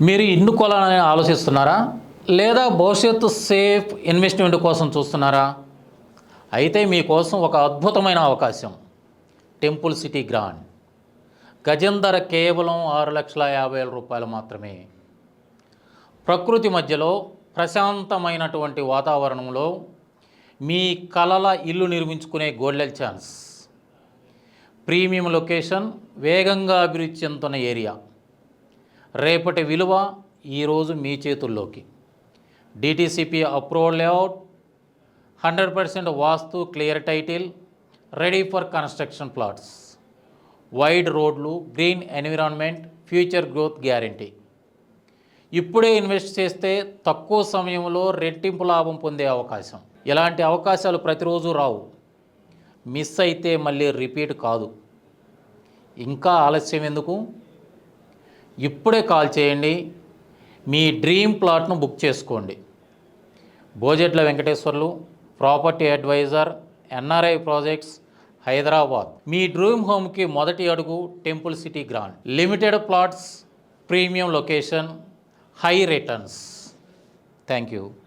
మీరు ఇల్లు కొనాలని ఆలోచిస్తున్నారా? లేదా భవిష్యత్తు సేఫ్ ఇన్వెస్ట్మెంట్ కోసం చూస్తున్నారా? అయితే మీకోసం ఒక అద్భుతమైన అవకాశం. Temple city grand. గజం ధర కేవలం 6,50,000 రూపాయలు మాత్రమే. ప్రకృతి మధ్యలో ప్రశాంతమైనటువంటి వాతావరణంలో మీ కలల ఇల్లు నిర్మించుకునే గోల్డెన్ ఛాన్స్. ప్రీమియం లొకేషన్, వేగంగా అభివృద్ధి చెందుతున్న ఏరియా. రేపటి విలువ ఈరోజు మీ చేతుల్లోకి. DTCP approval layout, 100% vastu, clear title, ready for construction plots, wide రోడ్లు, green environment, future growth guarantee. ఇప్పుడే ఇన్వెస్ట్ చేస్తే తక్కువ సమయంలో రెట్టింపు లాభం పొందే అవకాశం. ఇలాంటి అవకాశాలు ప్రతిరోజు రావు. మిస్ అయితే మళ్ళీ రిపీట్ కాదు. ఇంకా ఆలస్యం ఎందుకు? ఇప్పుడే కాల్ చేయండి. మీ డ్రీమ్ ప్లాట్ను బుక్ చేసుకోండి. Bojetla Venkateswarlu, property advisor, NRI projects, Hyderabad. మీ డ్రీమ్ హోమ్కి మొదటి అడుగు temple city grand. Limited plots, premium location, high returns. Thank you.